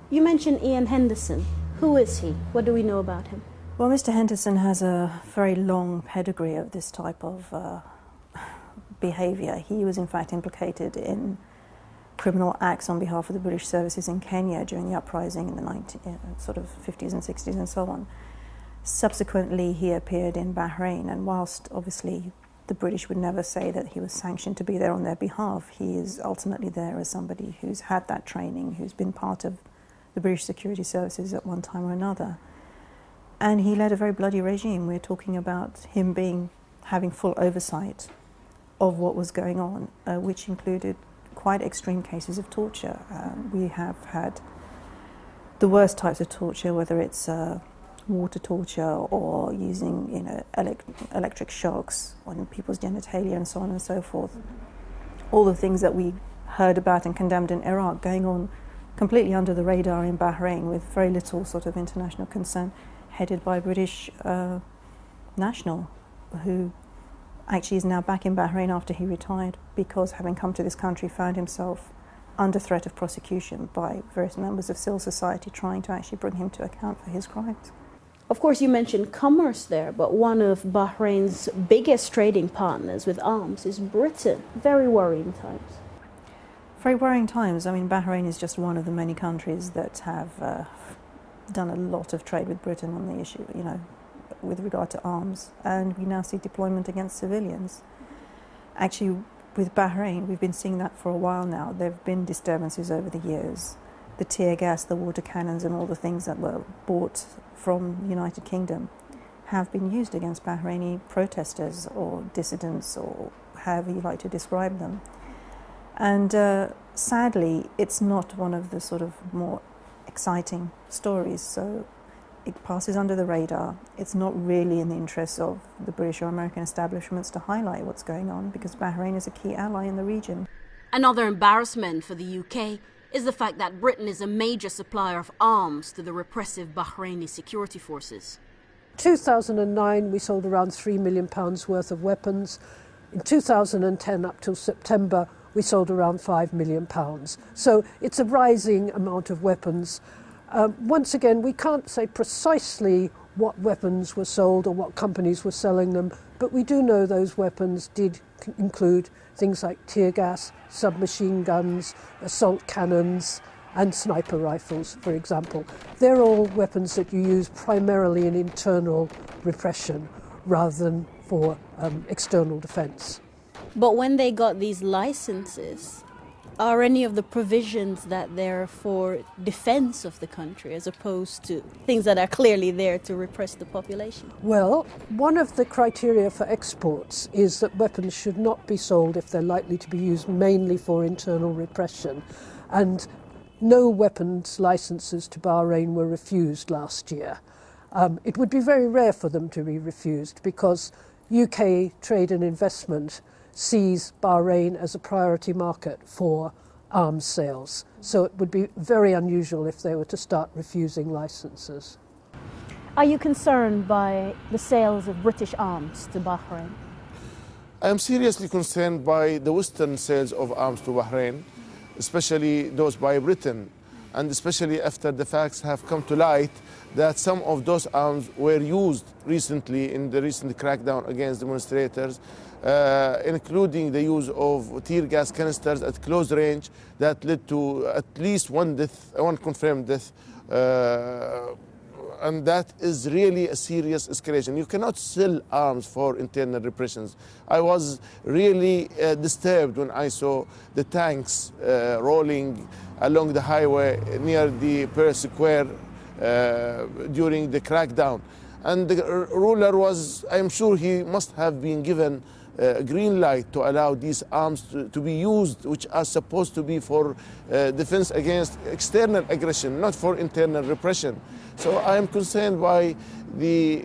You mentioned Ian Henderson. Who is he? What do we know about him? Well, Mr. Henderson has a very long pedigree of this type of behaviour. He was in fact implicated in criminal acts on behalf of the British services in Kenya during the uprising in the 50s and 60s and so on. Subsequently, he appeared in Bahrain, and whilst obviously the British would never say that he was sanctioned to be there on their behalf, he is ultimately there as somebody who's had that training, who's been part of the British security services at one time or another. And he led a very bloody regime. We're talking about him having full oversight of what was going on, which included quite extreme cases of torture. We have had the worst types of torture, whether it's water torture or using electric shocks on people's genitalia and so on and so forth. All the things that we heard about and condemned in Iraq going on completely under the radar in Bahrain with very little sort of international concern, headed by a British national who actually is now back in Bahrain after he retired because, having come to this country, found himself under threat of prosecution by various members of civil society trying to actually bring him to account for his crimes. Of course, you mentioned commerce there, but one of Bahrain's biggest trading partners with arms is Britain. Very worrying times. Very worrying times. I mean, Bahrain is just one of the many countries that have done a lot of trade with Britain on the issue, with regard to arms, and we now see deployment against civilians. Actually, with Bahrain, we've been seeing that for a while now. There have been disturbances over the years. The tear gas, the water cannons, and all the things that were bought from the United Kingdom have been used against Bahraini protesters or dissidents, or however you like to describe them. And sadly, it's not one of the sort of more exciting stories, so it passes under the radar. It's not really in the interests of the British or American establishments to highlight what's going on, because Bahrain is a key ally in the region. Another embarrassment for the UK is the fact that Britain is a major supplier of arms to the repressive Bahraini security forces. In 2009, we sold around £3 million worth of weapons. In 2010, up till September, we sold around £5 million. So it's a rising amount of weapons. Once again, we can't say precisely what weapons were sold or what companies were selling them, but we do know those weapons did include things like tear gas, submachine guns, assault cannons, and sniper rifles, for example. They're all weapons that you use primarily in internal repression rather than for external defense. But when they got these licenses, are any of the provisions that they're for defense of the country as opposed to things that are clearly there to repress the population? Well, one of the criteria for exports is that weapons should not be sold if they're likely to be used mainly for internal repression. And no weapons licenses to Bahrain were refused last year. It would be very rare for them to be refused because UK trade and investment sees Bahrain as a priority market for arms sales. So it would be very unusual if they were to start refusing licenses. Are you concerned by the sales of British arms to Bahrain? I am seriously concerned by the Western sales of arms to Bahrain, especially those by Britain, and especially after the facts have come to light that some of those arms were used recently in the recent crackdown against demonstrators, including the use of tear gas canisters at close range that led to at least one confirmed death. And that is really a serious escalation. You cannot sell arms for internal repressions. I was really disturbed when I saw the tanks rolling along the highway near the Pearl Square during the crackdown. And the ruler was, I'm sure he must have been given a green light to allow these arms to be used, which are supposed to be for defense against external aggression, not for internal repression. So I am concerned by the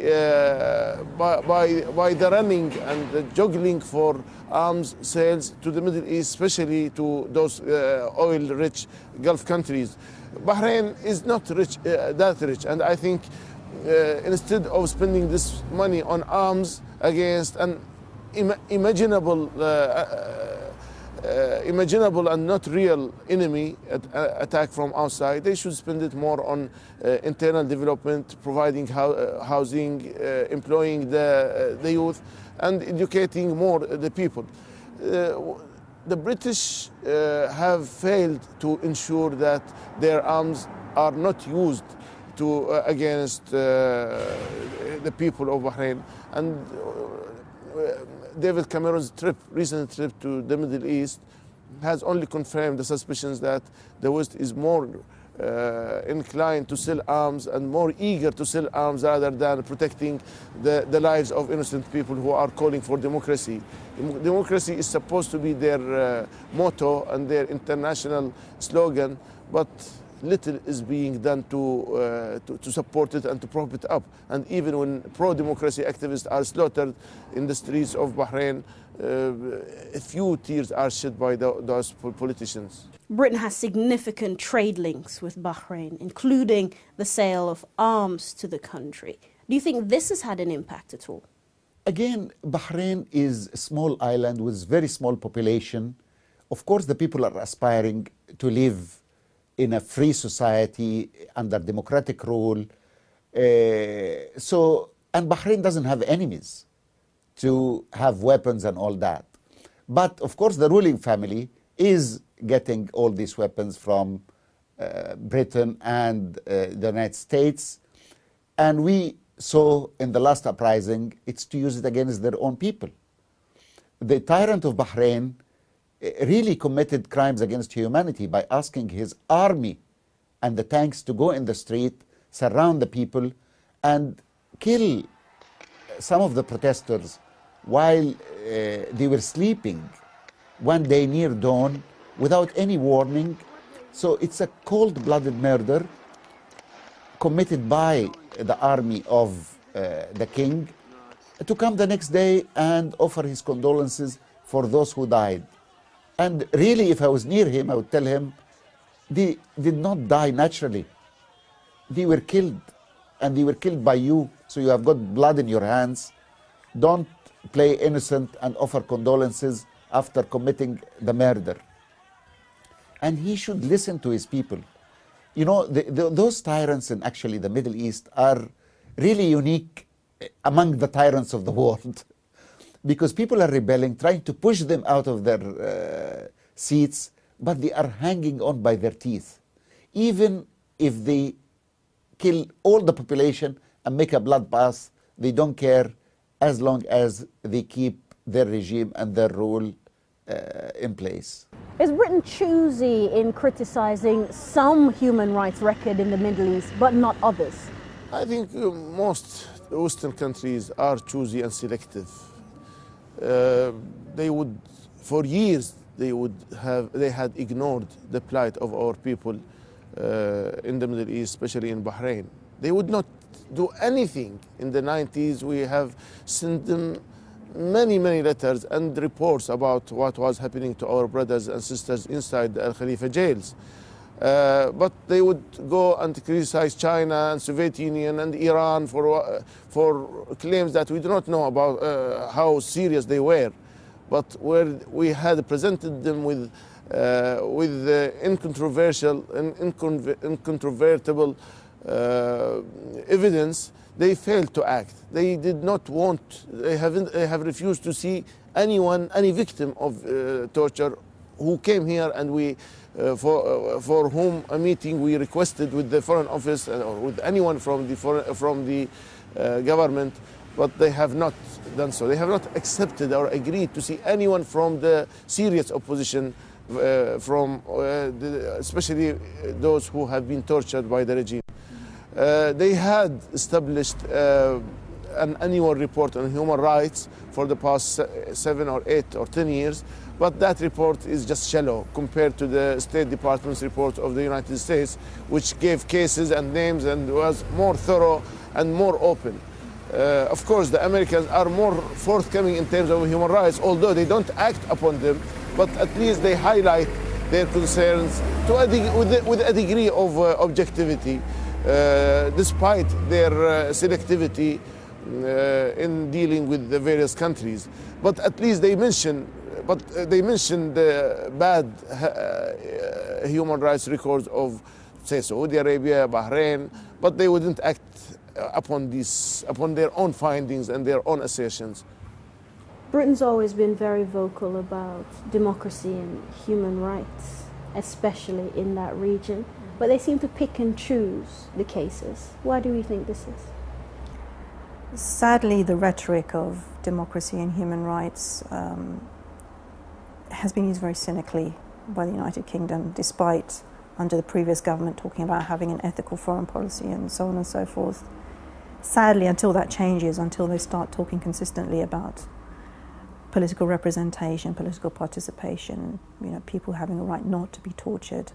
running and the juggling for arms sales to the Middle East, especially to those oil-rich Gulf countries. Bahrain is not rich, that rich, and I think instead of spending this money on arms against an imaginable imaginable and not real enemy attack from outside. They should spend it more on internal development, providing housing, employing the youth, and educating more the people. The British have failed to ensure that their arms are not used against the people of Bahrain. And David Cameron's recent trip to the Middle East has only confirmed the suspicions that the West is more inclined to sell arms and more eager to sell arms rather than protecting the lives of innocent people who are calling for democracy. Democracy is supposed to be their motto and their international slogan, but little is being done to support it and to prop it up. And even when pro-democracy activists are slaughtered in the streets of Bahrain, a few tears are shed by those politicians. Britain has significant trade links with Bahrain, including the sale of arms to the country. Do you think this has had an impact at all? Again, Bahrain is a small island with very small population. Of course, the people are aspiring to live in a free society under democratic rule. And Bahrain doesn't have enemies to have weapons and all that. But of course, the ruling family is getting all these weapons from Britain and the United States. And we saw in the last uprising, it's to use it against their own people. The tyrant of Bahrain really committed crimes against humanity by asking his army and the tanks to go in the street, surround the people, and kill some of the protesters while they were sleeping one day near dawn without any warning. So it's a cold-blooded murder committed by the army of the king to come the next day and offer his condolences for those who died. And really, if I was near him, I would tell him, they did not die naturally. They were killed, and they were killed by you, so you have got blood in your hands. Don't play innocent and offer condolences after committing the murder. And he should listen to his people. You know, those tyrants in actually the Middle East are really unique among the tyrants of the world. Because people are rebelling, trying to push them out of their seats, but they are hanging on by their teeth. Even if they kill all the population and make a bloodbath, they don't care as long as they keep their regime and their rule in place. Is Britain choosy in criticizing some human rights record in the Middle East, but not others? I think most Western countries are choosy and selective. They would, for years, they had ignored the plight of our people in the Middle East, especially in Bahrain. They would not do anything. In the 90s, we have sent them many letters and reports about what was happening to our brothers and sisters inside the Al Khalifa jails. But they would go and criticize China and Soviet Union and Iran for claims that we do not know about how serious they were. But where we had presented them with incontrovertible evidence, they failed to act. They did not want, they have refused to see any victim of torture who came here, and we for whom a meeting we requested with the Foreign Office or with anyone from the government, but they have not done so. They have not accepted or agreed to see anyone from the serious opposition, especially those who have been tortured by the regime. They had established an annual report on human rights for the past 7 or 8 or 10 years, but that report is just shallow compared to the State Department's report of the United States, which gave cases and names and was more thorough and more open. Of course, the Americans are more forthcoming in terms of human rights, although they don't act upon them, but at least they highlight their concerns with a degree of objectivity, despite their selectivity in dealing with the various countries. But at least they mention but they mentioned bad human rights records of, say, Saudi Arabia, Bahrain, but they wouldn't act upon their own findings and their own assertions. Britain's always been very vocal about democracy and human rights, especially in that region, but they seem to pick and choose the cases. Why do we think this is? Sadly, the rhetoric of democracy and human rights has been used very cynically by the United Kingdom, despite under the previous government talking about having an ethical foreign policy and so on and so forth. Sadly, until that changes, until they start talking consistently about political representation, political participation, people having a right not to be tortured,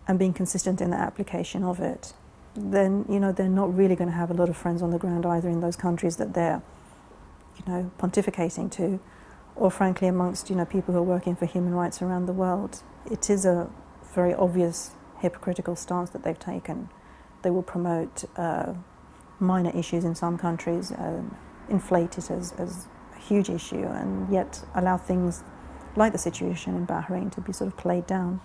and being consistent in the application of it, then they're not really going to have a lot of friends on the ground either in those countries that they're pontificating to, or frankly amongst people who are working for human rights around the world. It is a very obvious hypocritical stance that they've taken. They will promote minor issues in some countries, inflate it as a huge issue, and yet allow things like the situation in Bahrain to be sort of played down.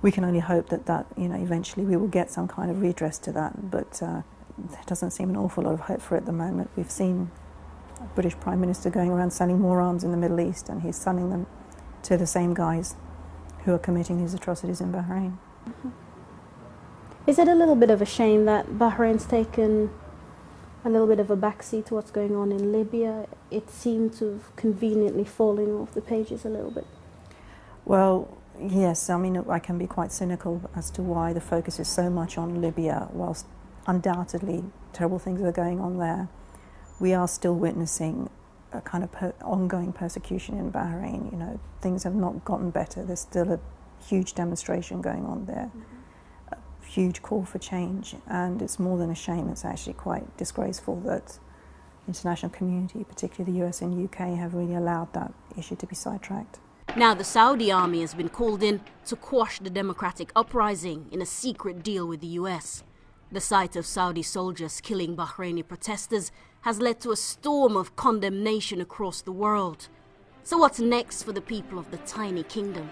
We can only hope that eventually we will get some kind of redress to that, but there doesn't seem an awful lot of hope for it at the moment. We've seen a British Prime Minister going around selling more arms in the Middle East, and he's selling them to the same guys who are committing these atrocities in Bahrain. Mm-hmm. Is it a little bit of a shame that Bahrain's taken a little bit of a backseat to what's going on in Libya? It seemed to have conveniently fallen off the pages a little bit. Well, yes, I can be quite cynical as to why the focus is so much on Libya, whilst undoubtedly terrible things are going on there. We are still witnessing a kind of ongoing persecution in Bahrain. Things have not gotten better. There's still a huge demonstration going on there, a huge call for change, and it's more than a shame. It's actually quite disgraceful that the international community, particularly the US and UK, have really allowed that issue to be sidetracked. Now the Saudi army has been called in to quash the democratic uprising in a secret deal with the US. The sight of Saudi soldiers killing Bahraini protesters has led to a storm of condemnation across the world. So what's next for the people of the tiny kingdom?